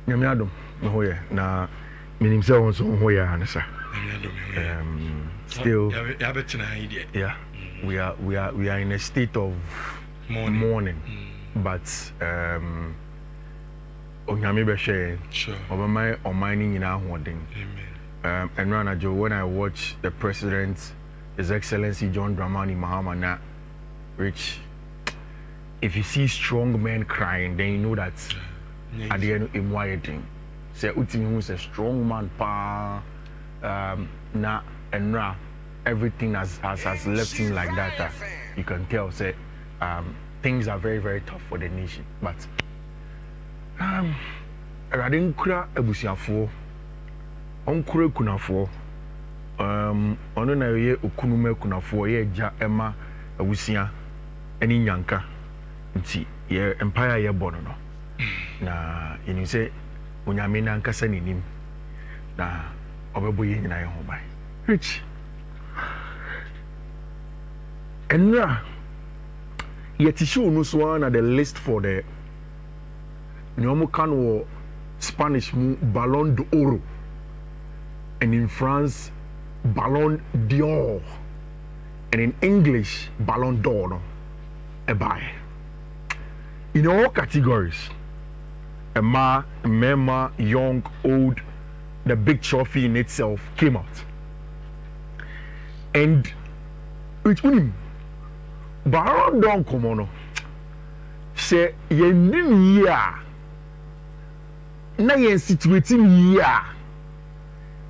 Nyamiadom, no here. Na meaning so on so here, Anasa. Still, yeah, we are in a state of mourning. But Onyame be share. Sure. Obama on mining in our holding. Amen. And Rana Joe, when I watch the President, His Excellency John Dramani Mahama na Rich, if you see strong men crying, then you know that at the end of the day, say Utimi who's a strong man pa na and ra everything has left him like that. You can tell say things are very, very tough for the nation. But Radinkura Ebusiafo Onkure Kunafo ono na ye okunume kunafo ye ja ema abusia eni nyanka nti ye empire ye bono no na you say onyame na nkasa nenim na obebo ye nyina ye ho bai rich enra yet show no so na the list for the nyomo kan wo Spanish mu Ballon d'Oro and in France Ballon d'Or and in English Ballon d'Or no buy in all categories Mema, young, old, the big trophy in itself came out and which mean Ballon d'Or come on say ye nim year na yen situating year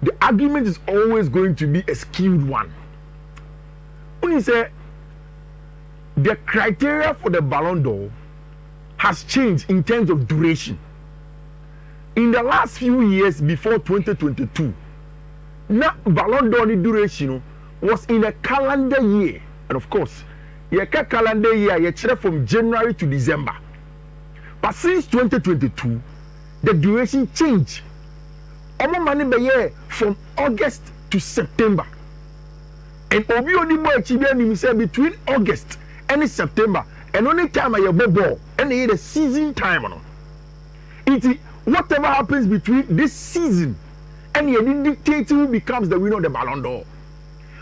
the argument is always going to be a skewed one. When you say the criteria for the Ballon d'Or has changed in terms of duration. In the last few years before 2022, now Ballon d'Or duration was in a calendar year. And of course, your calendar year you from January to December. But since 2022, the duration changed. Omo mani be year from August to September. And obi oni mo achieve ni say between August and September and only time I ball and the season time no. It whatever happens between this season and you dictate who becomes the winner of the Ballon d'Or.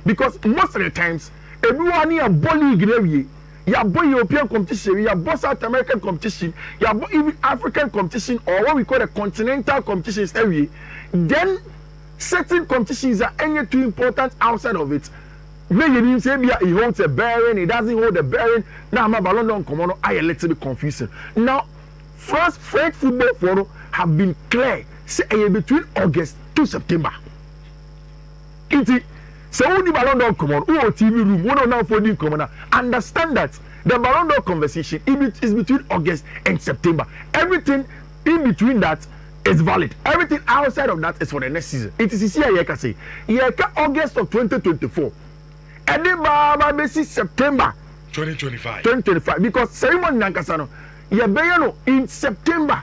Because most of the times everyone here ball league you have European competition, you have South American competition, you have even African competition or what we call the continental competitions every. Then certain competitions are any too important outside of it. When you didn't say he holds a bearing, he doesn't hold a bearing. Now my Ballon d'Or come on, I a little bit confusing. Now, French football forum have been clear, say between August to September. So when the Ballon d'Or come on, who TV room, one now for the come on, understand that the Ballon d'Or conversation is between August and September. Everything in between that is valid. Everything outside of that is for the next season. It is here you can say, August of 2024. And then Baba September 2025. 2025 because ceremony nankasano no in September.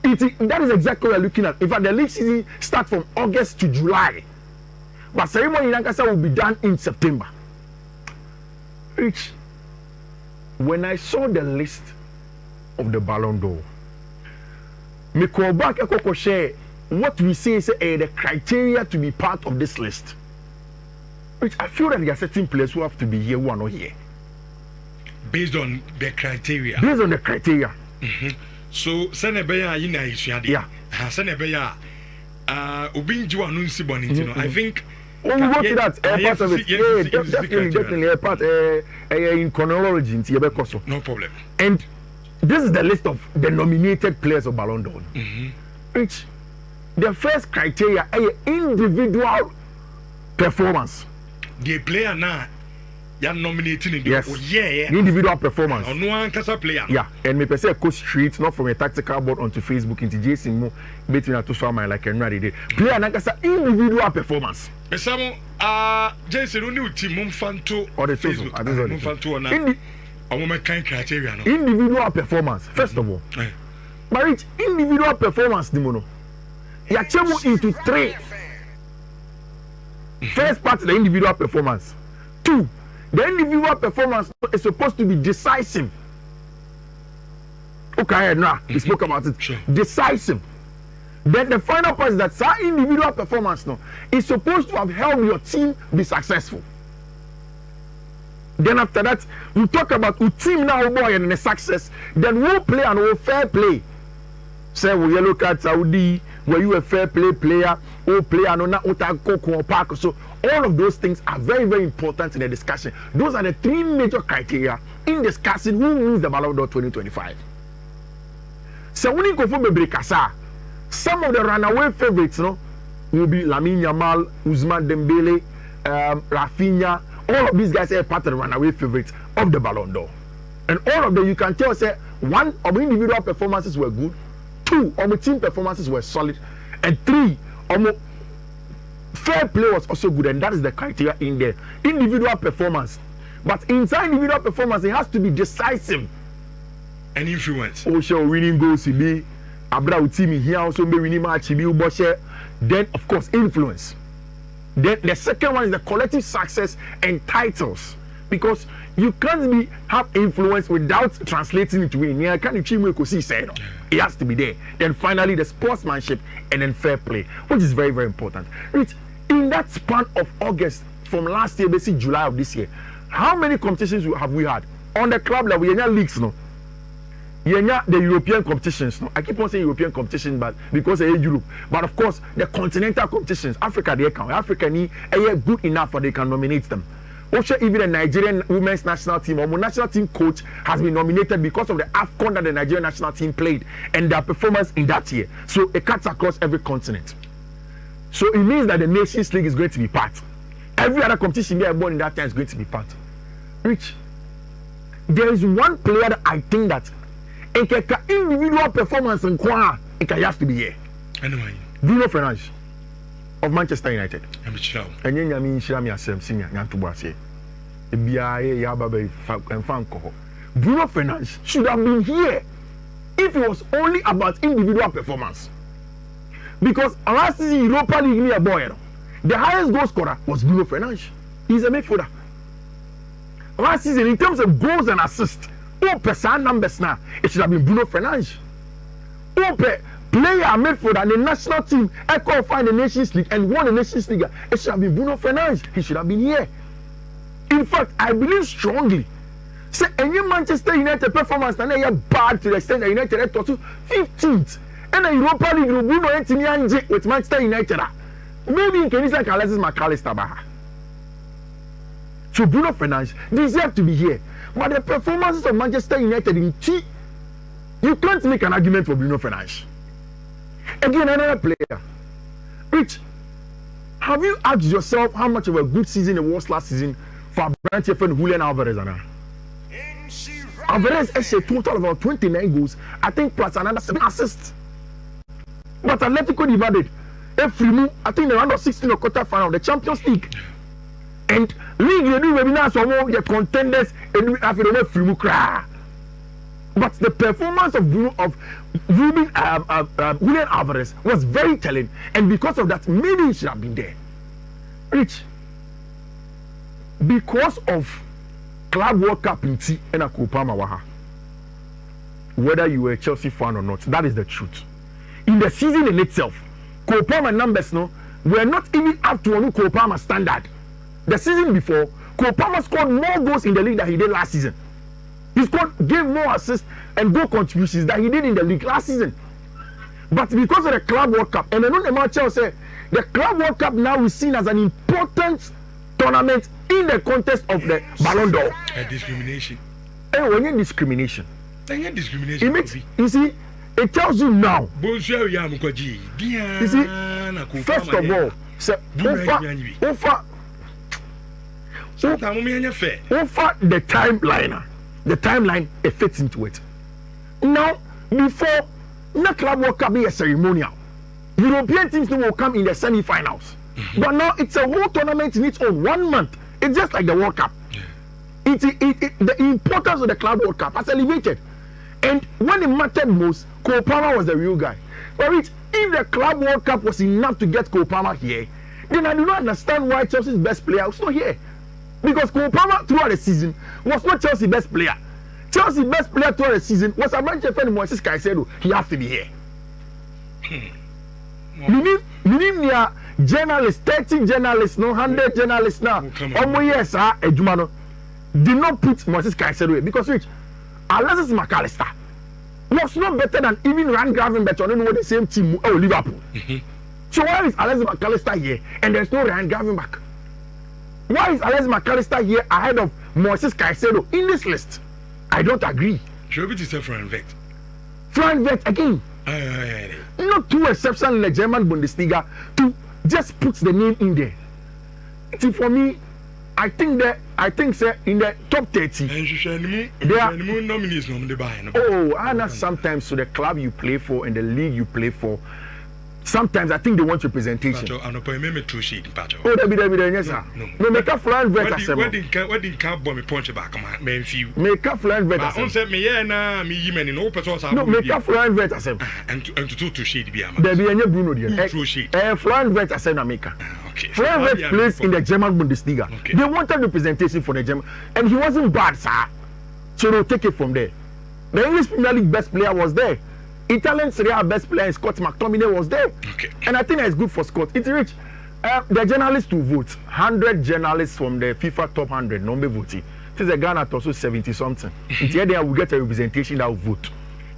That is exactly what we're looking at. In fact, the league season starts from August to July, but ceremony nankasa will be done in September. Rich, when I saw the list of the Ballon d'Or, me call back a share what we say is the criteria to be part of this list. Which I feel that there are certain players who have to be here who are not here. Based on the criteria. Based on the criteria. So, Senebeya ina isuade. Yeah. Senebeya Ubinju anunsi bonintino. I think. Oh, we go to that part of it. Yeah, definitely a part in chronology. No problem. And this is the list of the nominated players of Ballon d'Or. Which the first criteria is individual performance. The player now you're nominating yes. Yeah. Individual performance. No one can player. Yeah, and me per se coach street not from a tactical board onto Facebook into Jason Mo between a to show my like another day. Player na kasa individual performance. Besamo Jason only team mumfanto or the Facebook. Mumfanto na. Criteria no. Individual performance first of all. But it's individual performance the mono. You chemo into three. First part, the individual performance. Two, the individual performance is supposed to be decisive. Okay, now we spoke about it. Sure. Decisive. Then the final part is that individual performance no is supposed to have helped your team be successful. Then after that, we talk about who team now boy and the success. Then we'll play and we'll fair play. Say we yellow card Saudi, were you a fair play player, or player no not or park. So all of those things are very, very important in the discussion. Those are the three major criteria in discussing who wins the Ballon d'Or 2025. So when you go for Kasa, some of the runaway favorites no, will be Lamine Yamal, Ousmane Dembele, Rafinha. All of these guys are part of the runaway favorites of the Ballon d'Or. And all of them, you can tell, say, one, of the individual performances were good. Two, of the team performances were solid. And three, fair play was also good. And that is the criteria in there. Individual performance. But inside individual performance, it has to be decisive. And influence. Also, winning goals, be Abra team here, also be winning match, be Uboshe. Then, of course, influence. Then the second one is the collective success and titles, because you can't have influence without translating it to win. It has to be there. Then finally the sportsmanship and then fair play, which is very, very important. Which in that span of August from last year, basically July of this year, how many competitions have we had on the club level? We have leagues, no. The European competitions. No? I keep on saying European competition, but because of Europe. But of course, the continental competitions, Africa, they count. Africa need good enough for they can nominate them. Also, even the Nigerian women's national team, or national team coach has been nominated because of the AFCON that the Nigerian national team played and their performance in that year. So it cuts across every continent. So it means that the Nations League is going to be part. Every other competition they are born in that time is going to be part. Rich, there is one player that I think that individual performance in Kwa, it has to be here. Anyway, Bruno Fernandes of Manchester United. I'm sure. And then Nhyira me asem senior nyanto boase. Ebia ya baba and fanko. Bruno Fernandes should have been here if it was only about individual performance. Because last season Europa League near boy, the highest goal scorer was Bruno Fernandes. He's a midfielder. Last season, in terms of goals and assists, person numbers now, it should have been Bruno Fernandes. Player midfielder and the national team qualified the Nations League and won the Nations League. It should have been Bruno Fernandes. He should have been here. In fact, I believe strongly. Say any Manchester United performance and they are bad to the extent that United got to 15th. And the Europa League will Bruno Etienne with Manchester United. Maybe in case like Alexis McAllister. So Bruno Fernandes deserves to be here. But the performances of Manchester United in T, you can't make an argument for Bruno Fernandes. Again, another player. Rich, have you asked yourself how much of a good season it was last season for Branche friend Julian Alvarez? Alvarez has a total of about 29 goals, I think, plus another 7 assists. But Atletico de Madrid, I think the round of 16 or quarter final of the Champions League. And league they do maybe now some of the contenders and after the Frimu cry. But the performance of Julian Alvarez was very telling, and because of that, maybe he should have been there. Rich, because of Club World Cup in T and a Kopama Waha, whether you were a Chelsea fan or not, that is the truth. In the season in itself, Kopama numbers were not even up to a Kopama standard. The season before, Kopama scored more goals in the league than he did last season. He gave more assists and goal contributions than he did in the league last season. But because of the Club World Cup, and I know the match say the Club World Cup now is seen as an important tournament in the context of the Ballon d'Or. A discrimination. And when you discrimination, discrimination. It makes, you see, it tells you now. You see, first of all, over the timeline it fits into it. Now, before the Club World Cup be a ceremonial, European teams will come in the semi-finals. But now it's a whole tournament in its own 1 month. It's just like the World Cup. The importance of the Club World Cup has elevated. And when it mattered most, Kopama was the real guy. But if the Club World Cup was enough to get Kopama here, then I do not understand why Chelsea's best player was not here. Because Kopama throughout the season was not Chelsea's best player. Chelsea best player throughout the season was a Manchester fan Moises Caicedo. He has to be here. Minim journalists, 30 journalists, 100 journalists now. Yes, Ejumano did not put Moises Caicedo here because which Alexis McAllister was not better than even Ryan Gravenberch on the same team. Oh, Liverpool. So why is Alexis McAllister here and there's no Ryan Gravenberch? Why is Alexis McAllister here ahead of Moises Caicedo in this list? I don't agree. Should be to Frank Vect. Frank Vect again. Not too exceptional in the German Bundesliga to just put the name in there. See, for me, I think sir, in the top 30 there are nominees. Oh, and sometimes to the club you play for and the league you play for. Sometimes I think they want representation. Oh, yes, sir. No, make a flying vet as What did can't bomb me punch back, man? Few. Make a flying vet as well. Me, yeah, me, you in all persons. No, make a flying vet as well. And to shade be a man. There be any Bruno, dear. Flying vet as well, make. Flying vet plays in the German Bundesliga. They wanted representation for the German, and he wasn't bad, sir. So they'll take it from there. The English Premier League best player was there. Italian Serie A best player Scott McTominay was there. And I think that's good for Scott. It's rich. The journalists to vote. 100 journalists from the FIFA top 100 number voting. Since the Ghana also 70 something. It's here they will get a representation that will vote.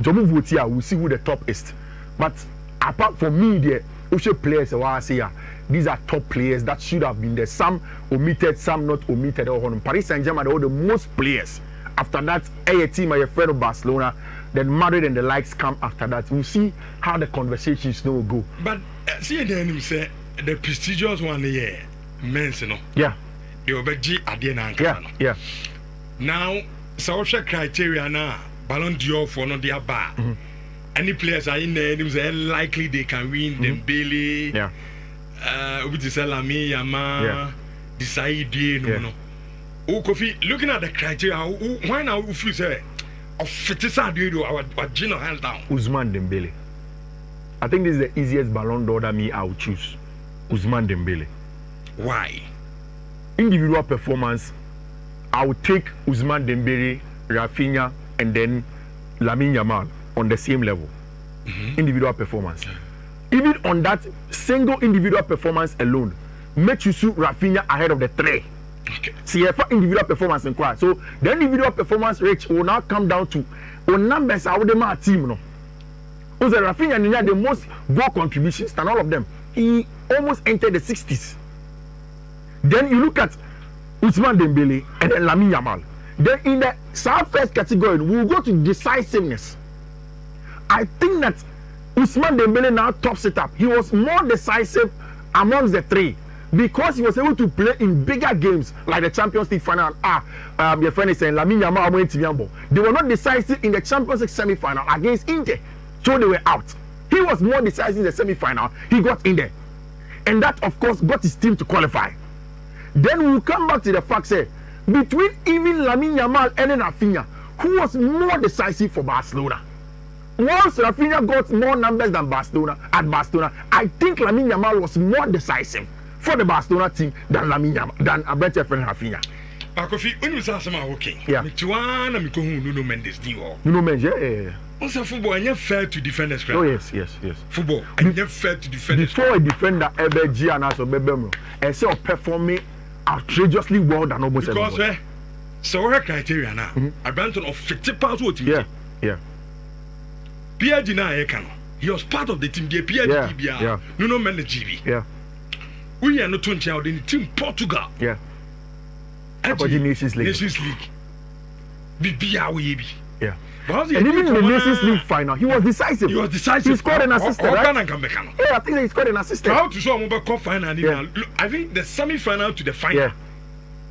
Jomu vote here, we'll see who the top is. But apart from me, the Osho players, I say these are top players that should have been there. Some omitted, some not omitted. Paris Saint-Germain, all the most players. After that, a team, my friend of Barcelona. Then Madrid and the likes come after that. We'll see how the conversations will go. But see then say the prestigious one here, men's no. Yeah. You will be G at the end. Yeah. Now, social criteria now, Ballon d'Or for no their bar. Any players are in there, they likely they can win Dembele. Yeah. With the Salami, Yama, decide no. Oh, Kofi, looking at the criteria, why now if you say of what Gino hands down. Ousmane Dembele. I think this is the easiest Ballon d'Or that I would choose. Ousmane Dembele. Why? Individual performance, I would take Ousmane Dembele, Rafinha, and then Lamine Yamal on the same level. Individual performance. Even on that single individual performance alone, make you suit Rafinha ahead of the three. See, for individual performance inquiry. So the individual performance rate will now come down to numbers out of my team. No, because Rafinha had the most goal contributions than all of them. He almost entered the 60s. Then you look at Ousmane Dembele and then Lamine Yamal. Then in the southwest category, we'll go to decisiveness. I think that Ousmane Dembele now tops it up. He was more decisive amongst the three. Because he was able to play in bigger games like the Champions League final. Your friend is saying Lamine Yamal went to Yambo. They were not decisive in the Champions League semi-final against Inter, so they were out. He was more decisive in the semi-final. He got in there, and that of course got his team to qualify. Then we'll come back to the fact say between even Lamine Yamal and Rafinha, who was more decisive for Barcelona. Once Rafinha got more numbers than Barcelona at Barcelona, I think Lamine Yamal was more decisive for the Barcelona team than Lamine Yamal, than Abrete friend Rafinha. Kofi, when you say something okay, Nuno Mendes, Nuno Mendes, yeah. Also, football, and you're fair to defenders. Oh yes. Football, and you're fair to defenders. Before a defender ever G and also Bebemo, and so performing outrageously well than almost everybody. Because so her criteria now, a branch of 50 pounds what yeah. Pierre Gina, he was part of the team. Pierre Nuno Mendes GB. Yeah. We are not 20 out in team Portugal. Yeah. Actually, Nations League. Yeah. And even in the Nations League final, he was decisive. He scored an assist, right? Yeah, I think he scored an assist. How to show him cup final? Yeah. I think the semi-final to the final. Yeah.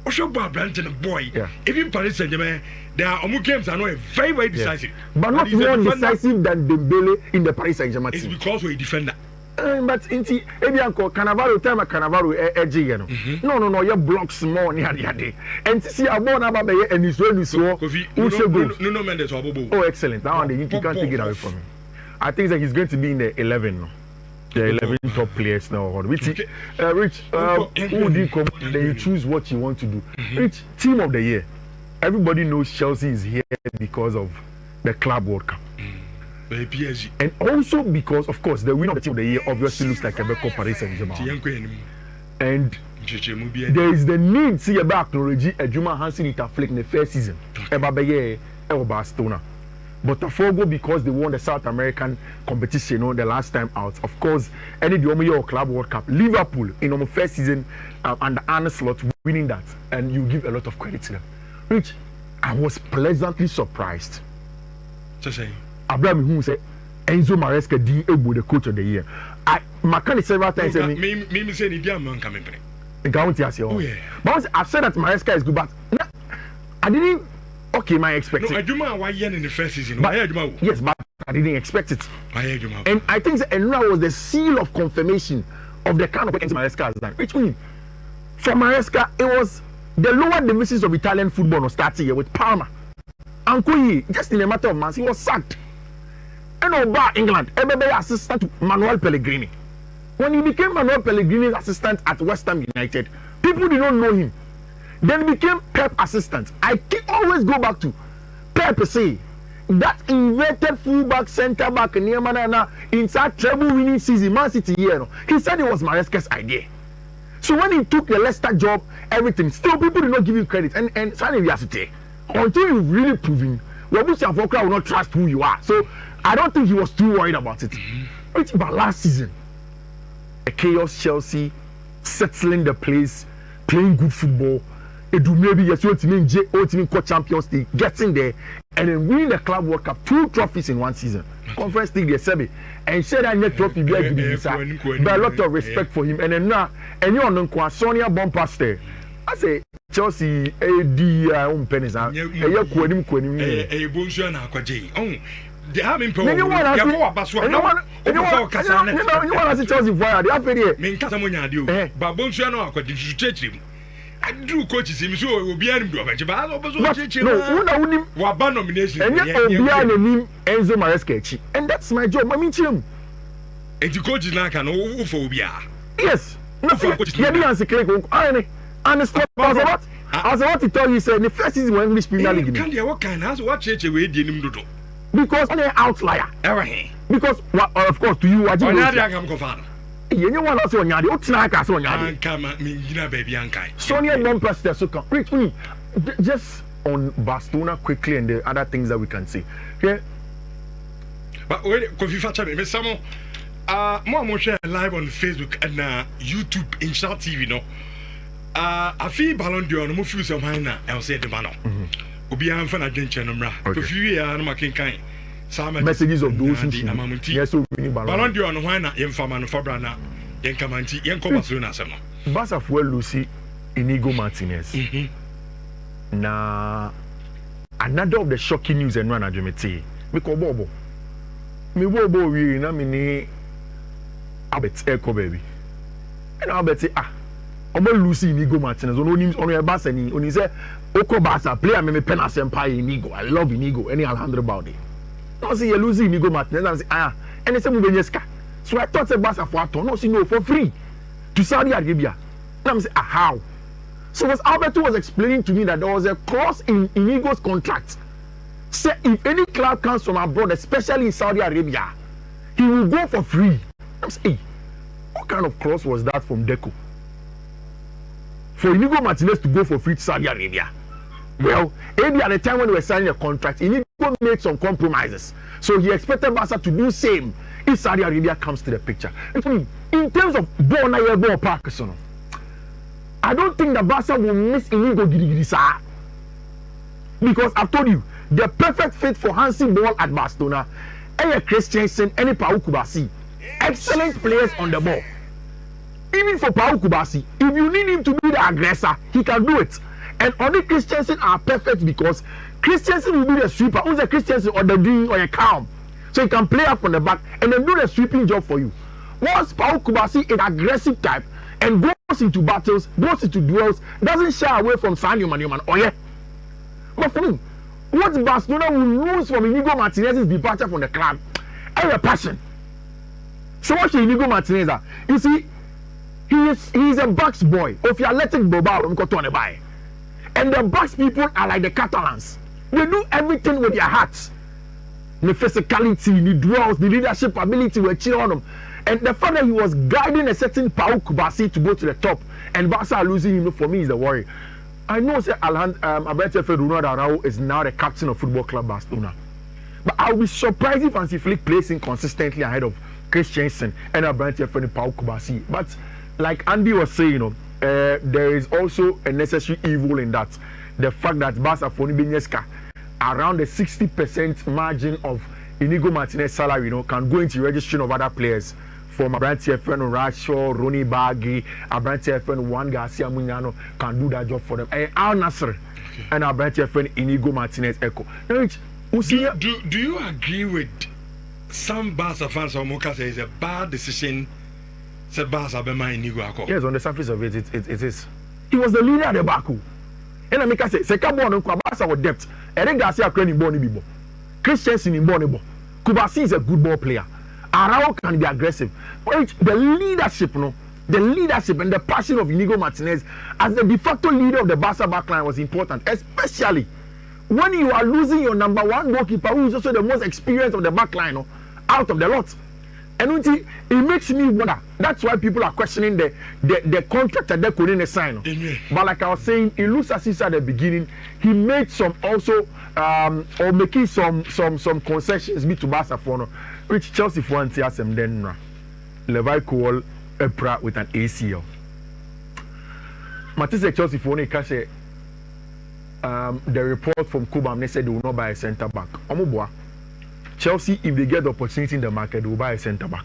Osho Brandon boy. Yeah. Even Paris Saint-Germain, there are games are not very, very decisive. Yeah. But not more decisive than Dembele in the Paris Saint-Germain team. It's because we're a defender. But inti Ebianco Cannavaro time Cannavaro edge no you blocks more near the day and see a born about and is when you saw no Mendes. Oh excellent, that one you can't take it away from him. I think that he's going to be in the 11 the 11 top players now. Rich who do you come then you choose what you want to do. Rich team of the year everybody knows Chelsea is here because of the Club World Cup. PSG. And also because, of course, the winner of the team of the year obviously looks like Rebecca Paris Saint-Germain. And there is the need to see about acknowledge Ejuma Hansen Itaflick in the first season. Ebabeye Barcelona. Botafogo because they won the South American competition, the last time out. Of course, any the Omo Club World Cup. Liverpool in the first season under Arne Slot winning that, and you give a lot of credit to them. Which I was pleasantly surprised. Just saying. Abraham who said Enzo Maresca the coach of the year. Makani several times said me say the man coming back. Oh yeah. But I've said that Maresca is good, but I didn't. Okay, my expectation. No, Ejuma why in the first season? Yes, but I didn't expect it. And I think Enura was the seal of confirmation of the kind of work Maresca has done. Which means for Maresca, it was the lower divisions of Italian football was starting here with Parma. Ankoyi, just in a matter of months, he was sacked. And over England, everybody assistant to Manuel Pellegrini. When he became Manuel Pellegrini's assistant at West Ham United, people did not know him. Then became Pep assistant. I always go back to Pep say that inverted fullback, centre back, near Manana inside treble winning season, Man City here. He said it was Maresca's idea. So when he took the Leicester job, everything, still people did not give him credit. And Sunny Viasite, until you've really proven, Wabusi Afokra will not trust who you are. So I don't think he was too worried about it. But last season, a chaos Chelsea settling the place, playing good football. Do maybe yes, ultimate Champions League, getting there, and then winning the Club World Cup, 2 trophies in one season. Conference League, they and share that net trophy, but a lot of respect for him. And then now, and you're on Sonia Bompaster. I say Chelsea, own pennies, and you're quoting. They have him. You want to see Chelsea fire? They have it here. But Bonsuano, I could I do coaches him so will be able to but no nomination and Enzo Maresca, and that's my job. I mean, Chim. And the coach is not an phobia. Yes, no, understand what? As what to tell you, said the first season when English Premier League. What kind of what church away did him do? Because I'm an outlier. Because, of course, to you, I didn't. Anyone else on Yadi, what's like us on Yadi? Baby Ankai. Sonia Bompaster, so come. Reach me just on Barcelona quickly and the other things that we can see. Yeah. But wait, could you factor me? Some more share live on Facebook and YouTube in Short TV, no. I feel Ballon d'Or, no more few some high now. I'll say the man. Obian fan adventure, no more. If you are no making kind. Messages of those who yes, so Ballon d'Or on why not Yemfama Fabrana, Yankamanti, Yanko Barcelona. Barca for Lucy Inigo Martinez. Now, another of the shocking news and one adjumete. Because Bobo, me Bobo, we nominee Albert Echo baby. And Albert say, Omo Lucy Inigo Martinez, on your Barca, on his Oko Barca, player me Penas Empire Inigo. I love Inigo, any Alejandro Balde. No, see, you're losing Inigo Martinez. I say, and it's a Mubenyeska. So I thought about Barca for a ton. No, see, no, for free to Saudi Arabia. And I'm saying, how? So was Alberto was explaining to me that there was a clause in Inigo's contract. Say if any club comes from abroad, especially in Saudi Arabia, he will go for free. I'm saying, what kind of clause was that from Deco? For Inigo Martinez to go for free to Saudi Arabia. Well, maybe at the time when we were signing a contract, Inigo made some compromises. So he expected Barca to do same if Saudi Arabia comes to the picture. In terms of ball Parkinson, I don't think that Barca will miss Inigo Girigirisa. Because I've told you, the perfect fit for Hansi Ball at Barcelona, any Christensen, any Pau Kubasi, excellent players on the ball. Even for Pau Kubasi, if you need him to be the aggressor, he can do it. And only Christensen are perfect because Christensen will be the sweeper. Who's the Christensen or the D or a calm? So he can play up from the back and then do the sweeping job for you. Once Pau Kubasi is aggressive type and goes into battles, goes into duels, doesn't shy away from Newman. Oh yeah. But for me, what Barcelona will lose from Inigo Martinez's departure from the club is a passion. So what Inigo Martinez are? You see, he is a box boy of your athletic Bilbao. And the Basque people are like the Catalans. They do everything with their hearts. The physicality, the dwells, the leadership ability were cheering on him. And the fact that he was guiding a certain Pau Kubasi to go to the top, and Barca are losing him, for me, is the worry. I know that Alberto Ronaldo is now the captain of Football Club Barcelona. But I'll be surprised if Hansi Flick plays him consistently ahead of Christensen and Alberto Pau Kubasi. But like Andy was saying, there is also a necessary evil in that. The fact that Barca for Benyeska, around the 60% margin of Inigo Martinez salary, can go into registration of other players. From Abranti FN, Rasho, Ronnie Baggy, Abranti FN, Juan Garcia Muñano can do that job for them. And Al Nasser and Abranti FN, Inigo Martinez Echo. Now, do you agree with some Barca fans or Moka say it's a bad decision? Said Barca Bema Inigo Ako. Yes, on the surface of it, it is. He was the leader at the Baku. And I make say, Sekabo and Barca with depth. Eric Garcia Krenny Boni Bibo. Christensen in Bonibo. Kubasi is a good ball player. Arao can be aggressive. But the leadership, the leadership and the passion of Inigo Martinez as the de facto leader of the Barca backline was important, especially when you are losing your number one goalkeeper, who is also the most experienced of the backline, out of the lot. And it makes me wonder. That's why people are questioning the contract that they couldn't sign. But like I was saying, it looks as if at the beginning he made some also or making some concessions to Barca for which Chelsea for and then Levi Cole Epra with an ACL. Matisse Chelsea for the report from Kubam, they said they will not buy a centre back. Chelsea, if they get the opportunity in the market, they will buy a centre back.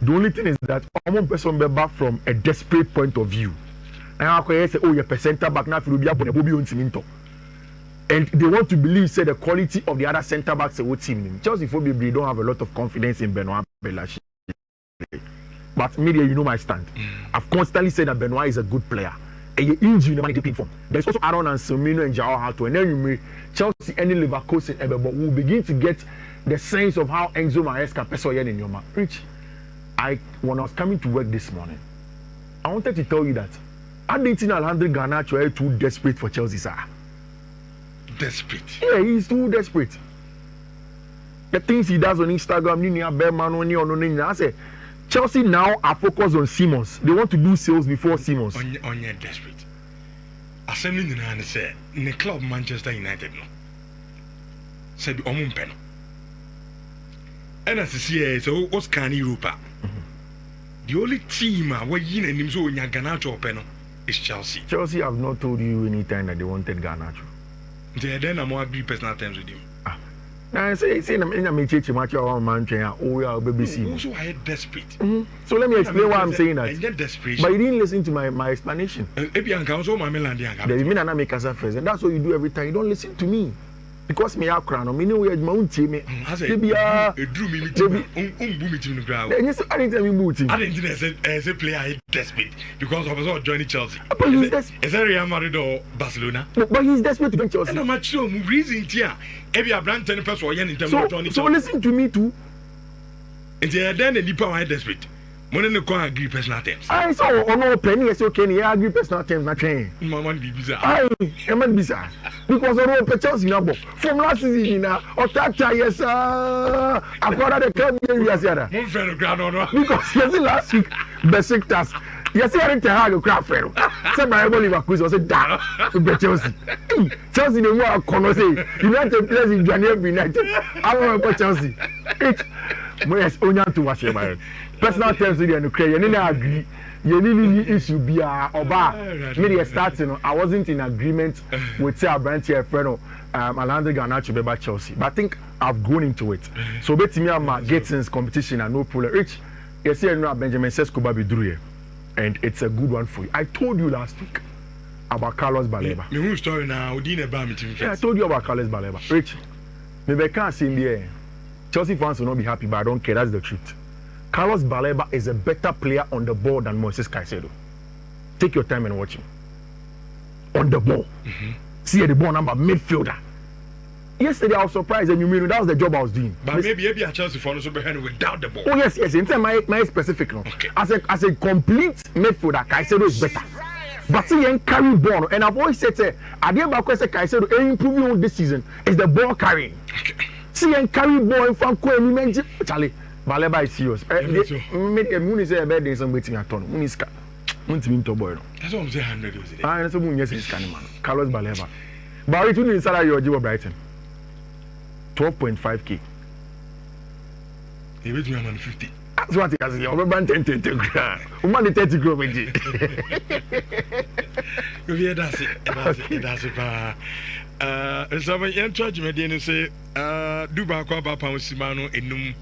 The only thing is that one person be back from a desperate point of view. And I say, oh, you're a centre back now. And they want to believe, say, the quality of the other centre backs a team. Chelsea for they don't have a lot of confidence in Benoit Belashi. But media, you know my stand. I've constantly said that Benoit is a good player. And you injury in the deep form. There's also Aaron and Semino and Joao Hato. And then you may Chelsea any Leverkusen ever, but we'll begin to get the sense of how Enzo Maresca Pesoyen in your man. Rich, when I was coming to work this morning, I wanted to tell you that I didn't think Alejandro Garnacho is too desperate for Chelsea, sir. Desperate? Yeah, he's too desperate. The things he does on Instagram, I say, Chelsea now are focused on Simmons. They want to do sales before Simmons. On your desperate. Assembly in the say, in the club Manchester United, no. Said Omun Pen. And as I say, so what's can Europe? The only team where you and him so in your Garnacho Peno is Chelsea. Chelsea have not told you any time that they wanted Garnacho. Then I'm more agree personal terms with him. Now I say I'm church match our man oh yeah BBC. Also I desperate. So let me explain why I'm saying that. Desperate. But you didn't listen to my explanation. Maybe I can also my melandia. The mean and I make us first, and that's what you do every time. You don't listen to me. Because me are crown, me know where my own team. Maybe drew me to the ground. Yes, I didn't tell me moving. I didn't as a player I desperate because I was all joining Chelsea. But he's desperate. Is that Real Madrid or Barcelona? But he's desperate to join Chelsea. And I'm not sure reason here. Every brand 10 person or yen in terms of joining Chelsea. So listen to me too. And then the deeper I desperate. Money no can agree personal terms. I saw no penny as okay, you agree personal terms not change. Mama be bizarre. I man bizarre. Because I know Chelsea number from last season or that yes I got the club yes yeah. Mon friend ground on. Because yes last week Besiktas yes I didn't have a crap friend. Say my Leverkusen was down to Chelsea. Chelsea no more kono say United players in January United. I want to Chelsea. Yes only to watch about personal terms with you create you need agree you need issue be oba me starting I wasn't in agreement with say brand here friend Alejandro Garnacho be back Chelsea but I think I've grown into it so betimi am getting competition and no problem rich you see no Benjamin Sesko be drew here and it's a good one for you. I told you last week about Carlos Baleba. Me who story now Odin about me team. Yeah, I told you about Carlos Baleba. Rich me can't say in the air Chelsea fans will not be happy but I don't care, that's the truth. Carlos Baleba is a better player on the ball than Moises Caicedo. Take your time and watch him. On the ball. See the ball number, midfielder. Yesterday I was surprised and you mean that was the job I was doing. But maybe a Chelsea fan also behind without the ball. Oh yes. In terms my specific no. Okay. As a complete midfielder, Caicedo is better. But see, you carry ball, and I've always said, I did about Caicedo improving this season is the ball carrying. See, you carry ball from Queen, Charlie. Baleba is serious. Moon is a bed in some waiting at Ton. Muniska. Muntiminto boy. That's what I'm saying. 100 was it? I know someone yes is man. Carlos Baleba. But it will salary your job Brighton. 12.5k. He was 150. That's what he has. You're about 10 grand. Woman 30 grand. Yeah, that's it. That's it. So I'm in charge. Me say, do back up Simano enum.